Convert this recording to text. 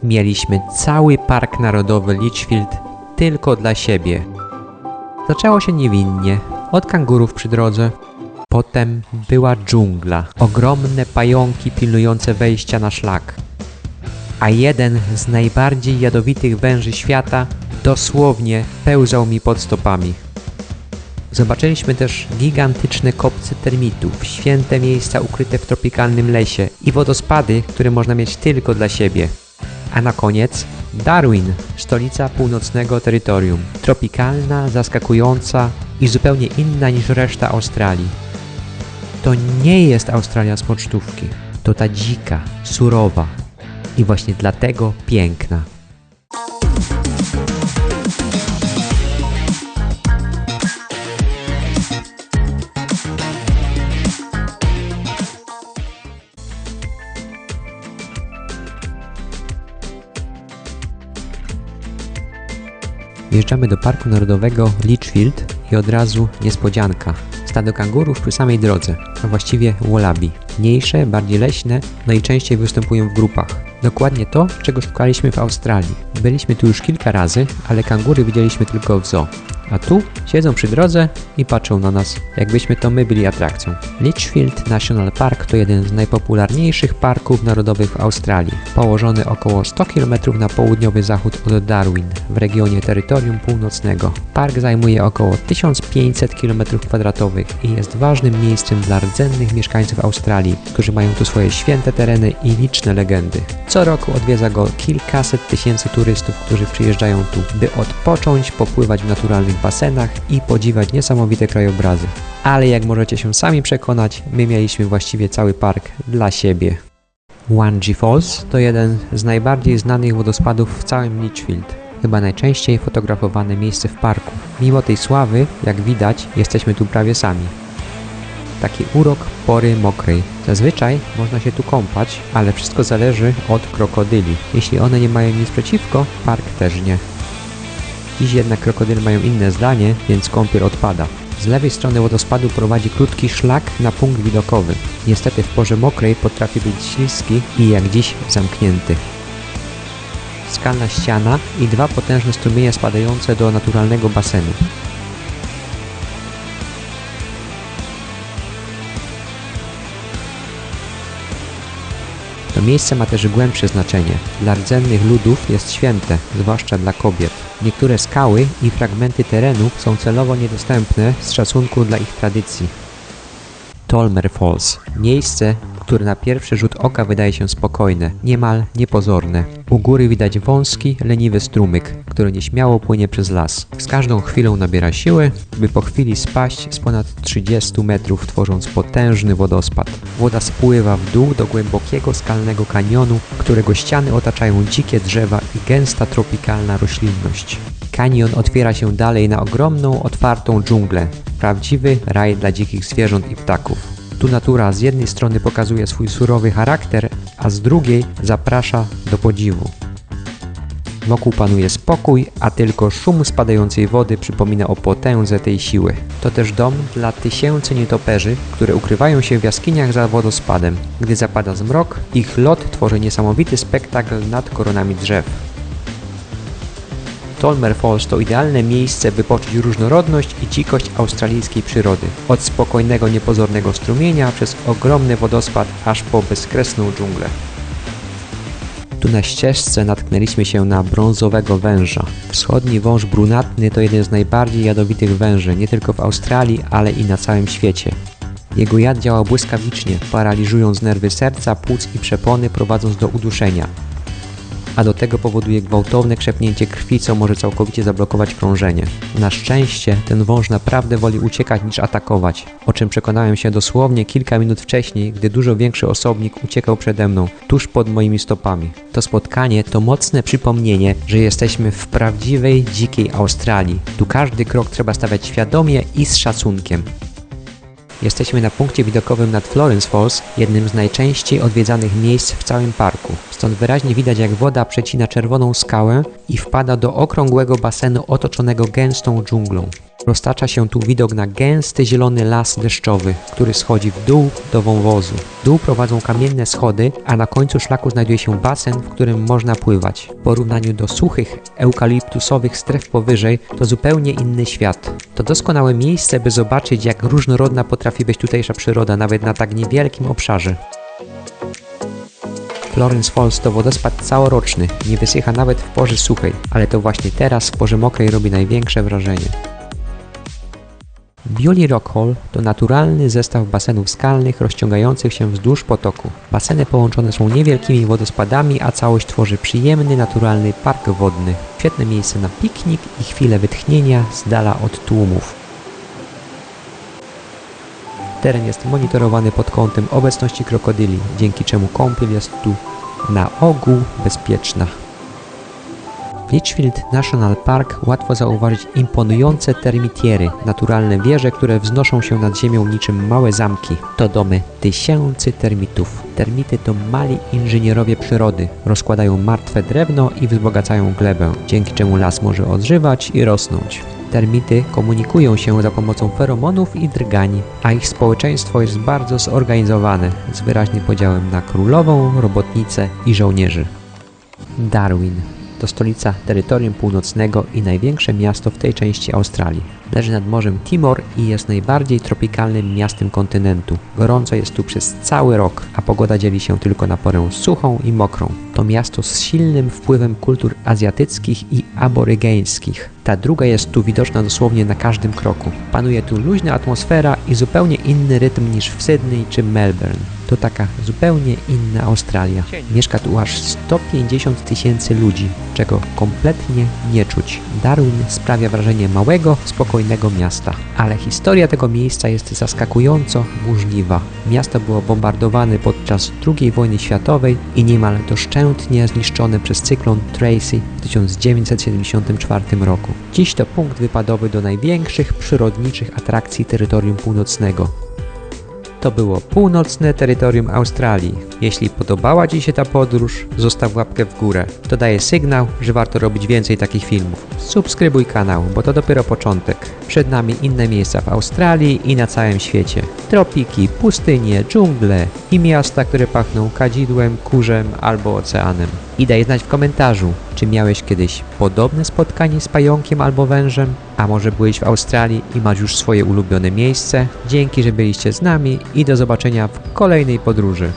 Mieliśmy cały Park Narodowy Litchfield tylko dla siebie. Zaczęło się niewinnie, od kangurów przy drodze. Potem była dżungla, ogromne pająki pilnujące wejścia na szlak. A jeden z najbardziej jadowitych węży świata dosłownie pełzał mi pod stopami. Zobaczyliśmy też gigantyczne kopce termitów, święte miejsca ukryte w tropikalnym lesie i wodospady, które można mieć tylko dla siebie. A na koniec Darwin, stolica północnego terytorium. Tropikalna, zaskakująca i zupełnie inna niż reszta Australii. To nie jest Australia z pocztówki. To ta dzika, surowa i właśnie dlatego piękna. Wjeżdżamy do Parku Narodowego Litchfield i od razu niespodzianka. Stado kangurów przy samej drodze, a właściwie wallaby. Mniejsze, bardziej leśne, no i częściej występują w grupach. Dokładnie to, czego szukaliśmy w Australii. Byliśmy tu już kilka razy, ale kangury widzieliśmy tylko w zoo. A tu siedzą przy drodze i patrzą na nas, jakbyśmy to my byli atrakcją. Litchfield National Park to jeden z najpopularniejszych parków narodowych w Australii. Położony około 100 km na południowy zachód od Darwin, w regionie Terytorium Północnego. Park zajmuje około 1500 km² i jest ważnym miejscem dla rdzennych mieszkańców Australii, którzy mają tu swoje święte tereny i liczne legendy. Co roku odwiedza go kilkaset tysięcy turystów, którzy przyjeżdżają tu, by odpocząć, popływać w naturalnych basenach i podziwiać niesamowite krajobrazy. Ale jak możecie się sami przekonać, my mieliśmy właściwie cały park dla siebie. Wangi Falls to jeden z najbardziej znanych wodospadów w całym Litchfield. Chyba najczęściej fotografowane miejsce w parku. Mimo tej sławy, jak widać, jesteśmy tu prawie sami. Taki urok pory mokrej. Zazwyczaj można się tu kąpać, ale wszystko zależy od krokodyli. Jeśli one nie mają nic przeciwko, park też nie. Dziś jednak krokodyle mają inne zdanie, więc kąpiel odpada. Z lewej strony wodospadu prowadzi krótki szlak na punkt widokowy. Niestety w porze mokrej potrafi być śliski i jak dziś zamknięty. Skalna ściana i dwa potężne strumienie spadające do naturalnego basenu. To miejsce ma też głębsze znaczenie. Dla rdzennych ludów jest święte, zwłaszcza dla kobiet. Niektóre skały i fragmenty terenu są celowo niedostępne z szacunku dla ich tradycji. Tolmer Falls. Miejsce, które na pierwszy rzut oka wydaje się spokojne, niemal niepozorne. U góry widać wąski, leniwy strumyk, który nieśmiało płynie przez las. Z każdą chwilą nabiera siły, by po chwili spaść z ponad 30 metrów, tworząc potężny wodospad. Woda spływa w dół do głębokiego skalnego kanionu, którego ściany otaczają dzikie drzewa i gęsta tropikalna roślinność. Kanion otwiera się dalej na ogromną, otwartą dżunglę. Prawdziwy raj dla dzikich zwierząt i ptaków. Tu natura z jednej strony pokazuje swój surowy charakter, a z drugiej zaprasza do podziwu. Wokół panuje spokój, a tylko szum spadającej wody przypomina o potędze tej siły. To też dom dla tysięcy nietoperzy, które ukrywają się w jaskiniach za wodospadem. Gdy zapada zmrok, ich lot tworzy niesamowity spektakl nad koronami drzew. Tolmer Falls to idealne miejsce, by poczuć różnorodność i dzikość australijskiej przyrody. Od spokojnego, niepozornego strumienia, przez ogromny wodospad, aż po bezkresną dżunglę. Tu na ścieżce natknęliśmy się na brązowego węża. Wschodni wąż brunatny to jeden z najbardziej jadowitych węży, nie tylko w Australii, ale i na całym świecie. Jego jad działa błyskawicznie, paraliżując nerwy serca, płuc i przepony, prowadząc do uduszenia. A do tego powoduje gwałtowne krzepnięcie krwi, co może całkowicie zablokować krążenie. Na szczęście ten wąż naprawdę woli uciekać niż atakować, o czym przekonałem się dosłownie kilka minut wcześniej, gdy dużo większy osobnik uciekał przede mną, tuż pod moimi stopami. To spotkanie to mocne przypomnienie, że jesteśmy w prawdziwej, dzikiej Australii. Tu każdy krok trzeba stawiać świadomie i z szacunkiem. Jesteśmy na punkcie widokowym nad Florence Falls, jednym z najczęściej odwiedzanych miejsc w całym parku. Stąd wyraźnie widać, jak woda przecina czerwoną skałę i wpada do okrągłego basenu otoczonego gęstą dżunglą. Roztacza się tu widok na gęsty zielony las deszczowy, który schodzi w dół do wąwozu. W dół prowadzą kamienne schody, a na końcu szlaku znajduje się basen, w którym można pływać. W porównaniu do suchych, eukaliptusowych stref powyżej to zupełnie inny świat. To doskonałe miejsce, by zobaczyć, jak różnorodna potrafi być tutejsza przyroda, nawet na tak niewielkim obszarze. Florence Falls to wodospad całoroczny, nie wysycha nawet w porze suchej, ale to właśnie teraz w porze mokrej robi największe wrażenie. Bewley Rock Hall to naturalny zestaw basenów skalnych rozciągających się wzdłuż potoku. Baseny połączone są niewielkimi wodospadami, a całość tworzy przyjemny, naturalny park wodny. Świetne miejsce na piknik i chwilę wytchnienia z dala od tłumów. Teren jest monitorowany pod kątem obecności krokodyli, dzięki czemu kąpiel jest tu na ogół bezpieczna. W Litchfield National Park łatwo zauważyć imponujące termitiery, naturalne wieże, które wznoszą się nad ziemią niczym małe zamki. To domy tysięcy termitów. Termity to mali inżynierowie przyrody. Rozkładają martwe drewno i wzbogacają glebę, dzięki czemu las może odżywać i rosnąć. Termity komunikują się za pomocą feromonów i drgań, a ich społeczeństwo jest bardzo zorganizowane, z wyraźnym podziałem na królową, robotnicę i żołnierzy. Darwin to stolica terytorium północnego i największe miasto w tej części Australii. Leży nad Morzem Timor i jest najbardziej tropikalnym miastem kontynentu. Gorąco jest tu przez cały rok, a pogoda dzieli się tylko na porę suchą i mokrą. To miasto z silnym wpływem kultur azjatyckich i aborygeńskich. Ta druga jest tu widoczna dosłownie na każdym kroku. Panuje tu luźna atmosfera i zupełnie inny rytm niż w Sydney czy Melbourne. To taka zupełnie inna Australia. Mieszka tu aż 150 tysięcy ludzi, czego kompletnie nie czuć. Darwin sprawia wrażenie małego, spokojnego miasta. Ale historia tego miejsca jest zaskakująco burzliwa. Miasto było bombardowane podczas II wojny światowej i niemal doszczętnie zniszczone przez cyklon Tracy w 1974 roku. Dziś to punkt wypadowy do największych przyrodniczych atrakcji terytorium północnego. To było północne terytorium Australii. Jeśli podobała Ci się ta podróż, zostaw łapkę w górę. To daje sygnał, że warto robić więcej takich filmów. Subskrybuj kanał, bo to dopiero początek. Przed nami inne miejsca w Australii i na całym świecie. Tropiki, pustynie, dżungle i miasta, które pachną kadzidłem, kurzem albo oceanem. I daj znać w komentarzu, czy miałeś kiedyś podobne spotkanie z pająkiem albo wężem? A może byłeś w Australii i masz już swoje ulubione miejsce? Dzięki, że byliście z nami i do zobaczenia w kolejnej podróży.